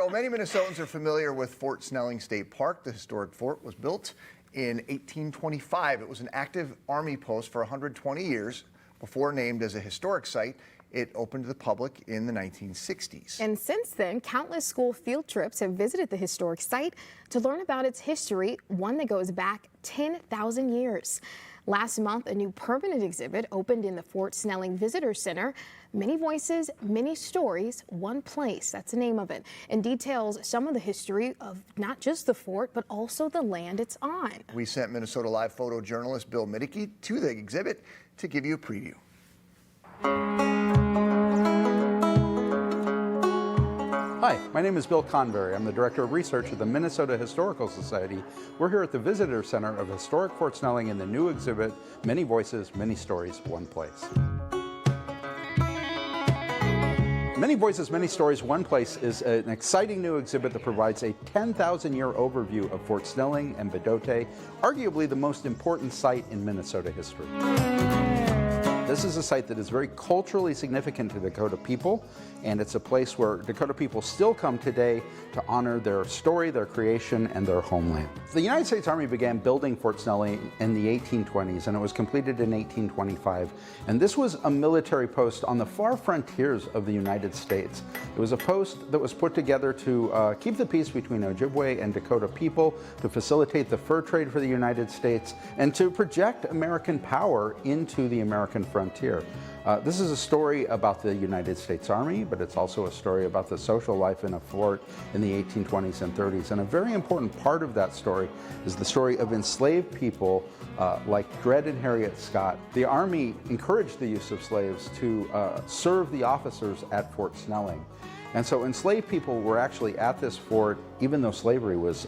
Well, many Minnesotans are familiar with Fort Snelling State Park. The historic fort was built in 1825. It was an active Army post for 120 years. Before named as a historic site, it opened to the public in the 1960s. And since then, countless school field trips have visited the historic site to learn about its history, one that goes back 10,000 years. Last month, a new permanent exhibit opened in the Fort Snelling Visitor Center. Many Voices, Many Stories, One Place. That's the name of it. And details some of the history of not just the fort, but also the land it's on. We sent Minnesota Live photojournalist Bill Middeke to the exhibit to give you a preview. Hi, my name is Bill Convery. I'm the Director of Research at the Minnesota Historical Society. We're here at the Visitor Center of Historic Fort Snelling in the new exhibit, Many Voices, Many Stories, One Place. Many Voices, Many Stories, One Place is an exciting new exhibit that provides a 10,000-year overview of Fort Snelling and Bdote, arguably the most important site in Minnesota history. This is a site that is very culturally significant to Dakota people, and it's a place where Dakota people still come today to honor their story, their creation, and their homeland. The United States Army began building Fort Snelling in the 1820s, and it was completed in 1825. And this was a military post on the far frontiers of the United States. It was a post that was put together to keep the peace between Ojibwe and Dakota people, to facilitate the fur trade for the United States, and to project American power into the American frontier. This is a story about the United States Army, but it's also a story about the social life in a fort in the 1820s and 30s. And a very important part of that story is the story of enslaved people like Dred and Harriet Scott. The Army encouraged the use of slaves to serve the officers at Fort Snelling. And so enslaved people were actually at this fort even though slavery was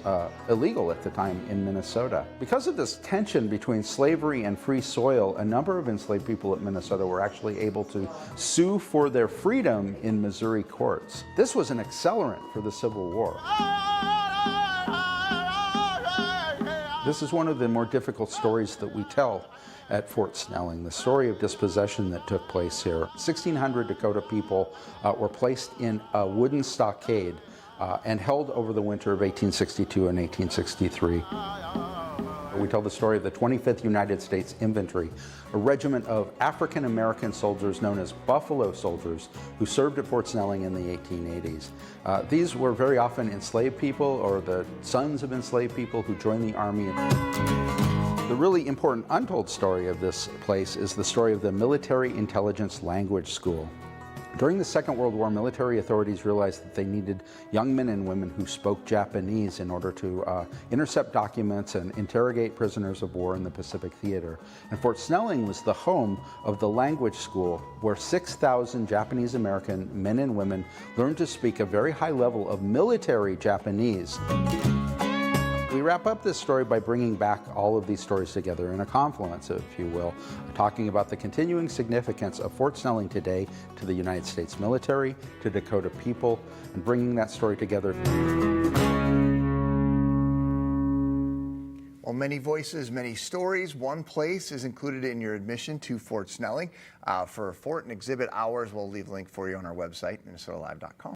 illegal at the time in Minnesota. Because of this tension between slavery and free soil, a number of enslaved people at Minnesota were actually able to sue for their freedom in Missouri courts. This was an accelerant for the Civil War. This is one of the more difficult stories that we tell at Fort Snelling, the story of dispossession that took place here. 1,600 Dakota people were placed in a wooden stockade and held over the winter of 1862 and 1863. We tell the story of the 25th United States Infantry, a regiment of African-American soldiers known as Buffalo Soldiers who served at Fort Snelling in the 1880s. These were very often enslaved people or the sons of enslaved people who joined the Army. The really important untold story of this place is the story of the Military Intelligence Language School. During the Second World War, military authorities realized that they needed young men and women who spoke Japanese in order to intercept documents and interrogate prisoners of war in the Pacific Theater. And Fort Snelling was the home of the language school where 6,000 Japanese American men and women learned to speak a very high level of military Japanese. We wrap up this story by bringing back all of these stories together in a confluence, if you will, talking about the continuing significance of Fort Snelling today to the United States military, to Dakota people, and bringing that story together. Well, Many Voices, Many Stories, One Place is included in your admission to Fort Snelling. For fort and exhibit hours, we'll leave a link for you on our website, minnesotalive.com.